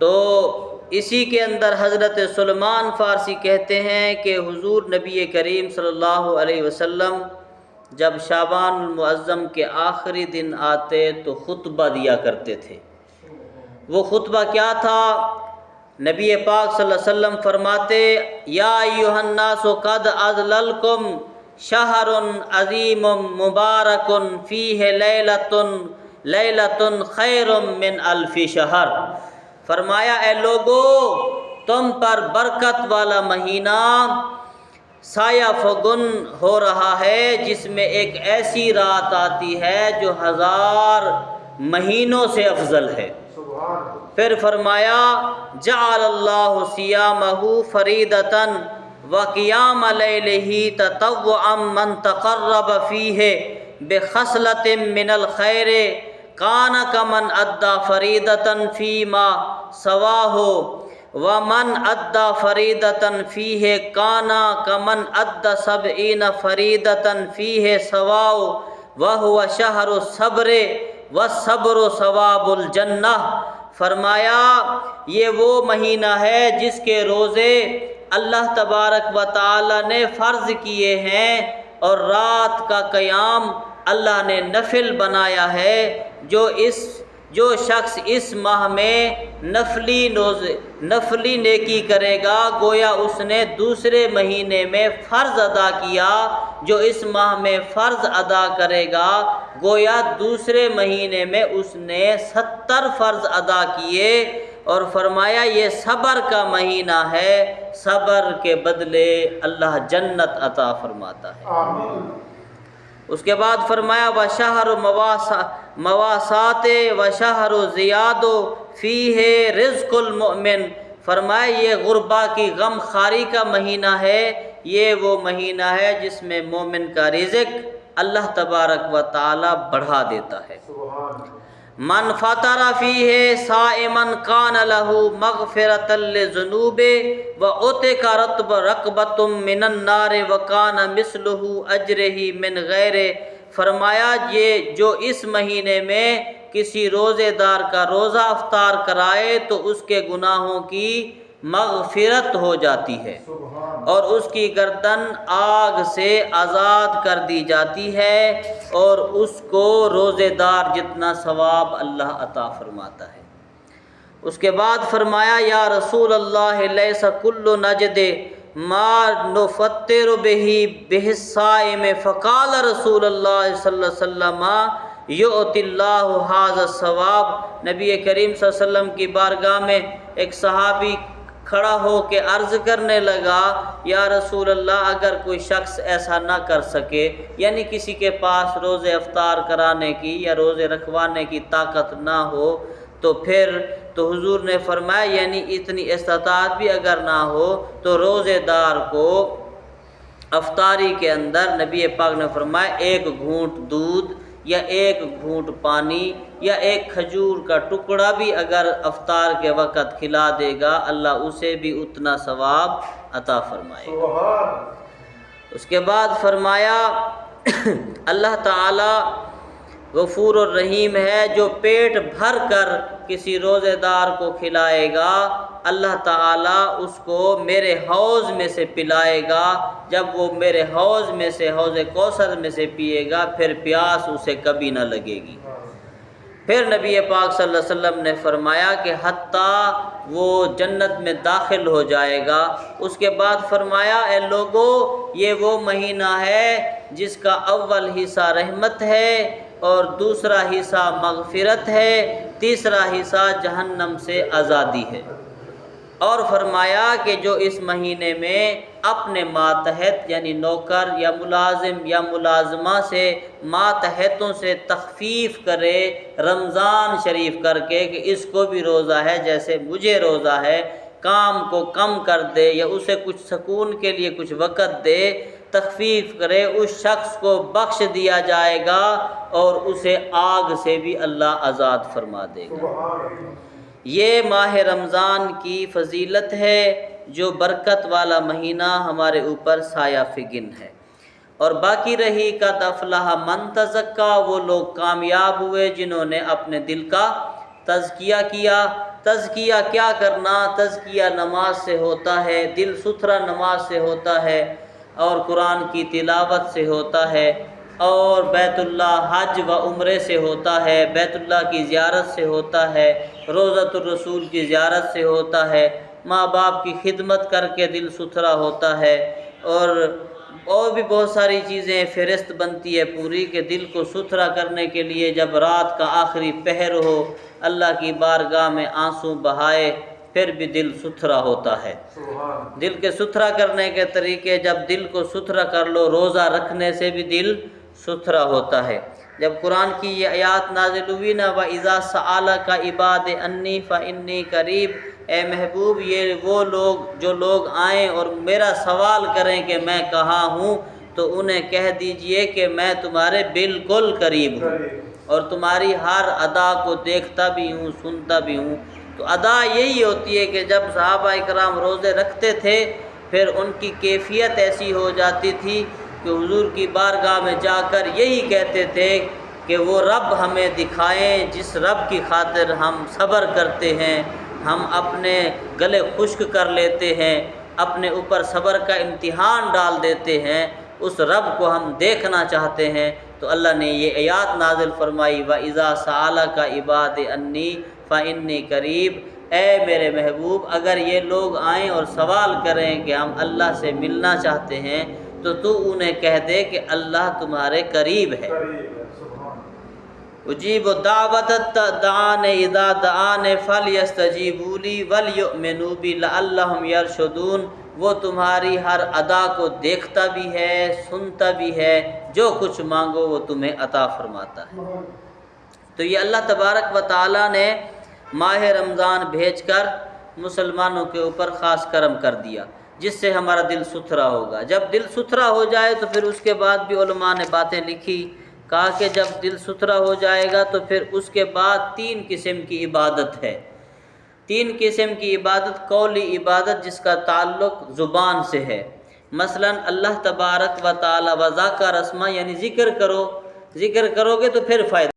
تو اسی کے اندر حضرت سلمان فارسی کہتے ہیں کہ حضور نبی کریم صلی اللہ علیہ وسلم جب شعبان المعظم کے آخری دن آتے تو خطبہ دیا کرتے تھے۔ وہ خطبہ کیا تھا؟ نبی پاک صلی اللہ علیہ وسلم فرماتے یا ایھا الناس قد اظللکم شہر عظیم مبارک فیہ لیلۃ خیر من الف شہر۔ فرمایا اے لوگو، تم پر برکت والا مہینہ سایہ فگن ہو رہا ہے جس میں ایک ایسی رات آتی ہے جو 1000 مہینوں سے افضل ہے۔ پھر فرمایا جعل اللہ صیامہ فریدۃ وقیام لیلہ تطوعا من تقرب فیہ بخصلۃ من الخیر کان کمن ادى فریدۃ فیما سواہ ومن ادى فریدۃ فیہ کان کمن ادى 70 فریدۃ فیہ سواہ وہو شہر الصبر والصبر ثواب الجنہ۔ فرمایا یہ وہ مہینہ ہے جس کے روزے اللہ تبارک و تعالی نے فرض کیے ہیں اور رات کا قیام اللہ نے نفل بنایا ہے۔ جو شخص اس ماہ میں نفلی نیکی کرے گا گویا اس نے دوسرے مہینے میں فرض ادا کیا، جو اس ماہ میں فرض ادا کرے گا گویا دوسرے مہینے میں اس نے 70 فرض ادا کیے۔ اور فرمایا یہ صبر کا مہینہ ہے، صبر کے بدلے اللہ جنت عطا فرماتا ہے۔ آمین۔ اس کے بعد فرمایا وشہر مواسات وشہر زیاد فیہ رزق المؤمن۔ فرمایا یہ غربا کی غم خاری کا مہینہ ہے، یہ وہ مہینہ ہے جس میں مومن کا رزق اللہ تبارک و تعالی بڑھا دیتا ہے۔ من فطر فیہ صائما کان لہ مغفرۃ للذنوب وعتق رقبۃ من النار وکان مثلہ اجرہ من غیر۔ فرمایا یہ جو اس مہینے میں کسی روزے دار کا روزہ افطار کرائے تو اس کے گناہوں کی مغفرت ہو جاتی ہے اور اس کی گردن آگ سے آزاد کر دی جاتی ہے اور اس کو روزے دار جتنا ثواب اللہ عطا فرماتا ہے۔ اس کے بعد فرمایا یا رسول اللہ لیس کل نجد ما نفطر بہ الصائم فقال رسول اللہ صلی اللہ علیہ وسلم یؤتی اللہ ھذا الثواب۔ نبی کریم صلی اللہ علیہ وسلم کی بارگاہ میں ایک صحابی کھڑا ہو کے عرض کرنے لگا یا رسول اللہ اگر کوئی شخص ایسا نہ کر سکے، یعنی کسی کے پاس روزے افطار کرانے کی یا روزے رکھوانے کی طاقت نہ ہو تو پھر تو حضور نے فرمایا یعنی اتنی استطاعت بھی اگر نہ ہو تو روزے دار کو افطاری کے اندر نبی پاک نے فرمایا 1 گھونٹ دودھ یا 1 گھونٹ پانی یا 1 کھجور کا ٹکڑا بھی اگر افطار کے وقت کھلا دے گا اللہ اسے بھی اتنا ثواب عطا فرمائے گا۔ اس کے بعد فرمایا اللہ تعالی غفور الرحیم ہے، جو پیٹ بھر کر کسی روزے دار کو کھلائے گا اللہ تعالیٰ اس کو میرے حوض میں سے پلائے گا، جب وہ میرے حوض میں سے حوض کوثر میں سے پیے گا پھر پیاس اسے کبھی نہ لگے گی۔ پھر نبی پاک صلی اللہ علیہ وسلم نے فرمایا کہ حتیٰ وہ جنت میں داخل ہو جائے گا۔ اس کے بعد فرمایا اے لوگو یہ وہ مہینہ ہے جس کا اول حصہ رحمت ہے اور دوسرا حصہ مغفرت ہے، تیسرا حصہ جہنم سے آزادی ہے۔ اور فرمایا کہ جو اس مہینے میں اپنے ماتحت یعنی نوکر یا ملازم یا ملازمہ سے ماتحتوں سے تخفیف کرے رمضان شریف کر کے کہ اس کو بھی روزہ ہے جیسے مجھے روزہ ہے، کام کو کم کر دے یا اسے کچھ سکون کے لیے کچھ وقت دے، تخفیف کرے، اس شخص کو بخش دیا جائے گا اور اسے آگ سے بھی اللہ آزاد فرما دے گا۔ یہ ماہ رمضان کی فضیلت ہے جو برکت والا مہینہ ہمارے اوپر سایہ فگن ہے۔ اور باقی رہی قد افلح من تزکا، وہ لوگ کامیاب ہوئے جنہوں نے اپنے دل کا تزکیہ کیا۔ تزکیہ کیا کرنا؟ تزکیہ نماز سے ہوتا ہے، دل ستھرا نماز سے ہوتا ہے، اور قرآن کی تلاوت سے ہوتا ہے، اور بیت اللہ حج و عمرے سے ہوتا ہے، بیت اللہ کی زیارت سے ہوتا ہے، روضۃ الرسول کی زیارت سے ہوتا ہے، ماں باپ کی خدمت کر کے دل ستھرا ہوتا ہے، اور بھی بہت ساری چیزیں فہرست بنتی ہے پوری کہ دل کو ستھرا کرنے کے لیے جب رات کا آخری پہر ہو، اللہ کی بارگاہ میں آنسو بہائے، پھر بھی دل ستھرا ہوتا ہے۔ دل کے ستھرا کرنے کے طریقے، جب دل کو ستھرا کر لو، روزہ رکھنے سے بھی دل ستھرا ہوتا ہے۔ جب قرآن کی یہ آیات نازل ہوئی نا، وَإِذَا سَأَلَكَ عِبَادِ أَنِّي فَإِنِّي قَرِيبٌ، اے محبوب یہ وہ لوگ جو لوگ آئیں اور میرا سوال کریں کہ میں کہاں ہوں، تو انہیں کہہ دیجئے کہ میں تمہارے بالکل قریب ہوں، اور تمہاری ہر ادا کو دیکھتا بھی ہوں، سنتا بھی ہوں۔ تو ادا یہی ہوتی ہے کہ جب صحابہ کرام روزے رکھتے تھے، پھر ان کی کیفیت ایسی ہو جاتی تھی کہ حضور کی بارگاہ میں جا کر یہی کہتے تھے کہ وہ رب ہمیں دکھائیں جس رب کی خاطر ہم صبر کرتے ہیں، ہم اپنے گلے خشک کر لیتے ہیں، اپنے اوپر صبر کا امتحان ڈال دیتے ہیں، اس رب کو ہم دیکھنا چاہتے ہیں۔ تو اللہ نے یہ آیات نازل فرمائی، وَإِذَا سَأَلَكَ عِبَادِ أَنِّي فَإِنِّي قَرِيبٌ، اے میرے محبوب اگر یہ لوگ آئیں اور سوال کریں کہ ہم اللہ سے ملنا چاہتے ہیں، تو انہیں کہہ دے کہ اللہ تمہارے قریب ہے۔ اجیب دعوت الداعین اذا دعان فلیستجیبوا لی ولیؤمنوا بی لعلہم یرشدون، وہ تمہاری ہر ادا کو دیکھتا بھی ہے، سنتا بھی ہے، جو کچھ مانگو وہ تمہیں عطا فرماتا ہے۔ تو یہ اللہ تبارک و تعالیٰ نے ماہ رمضان بھیج کر مسلمانوں کے اوپر خاص کرم کر دیا، جس سے ہمارا دل ستھرا ہوگا۔ جب دل ستھرا ہو جائے تو پھر اس کے بعد بھی علماء نے باتیں لکھی، کہا کہ جب دل ستھرا ہو جائے گا تو پھر اس کے بعد 3 قسم کی عبادت ہے۔ 3 قسم کی عبادت، قولی عبادت جس کا تعلق زبان سے ہے، مثلا اللہ تبارک و تعالی وذاکر اسمہ، یعنی ذکر کرو گے تو پھر فائدہ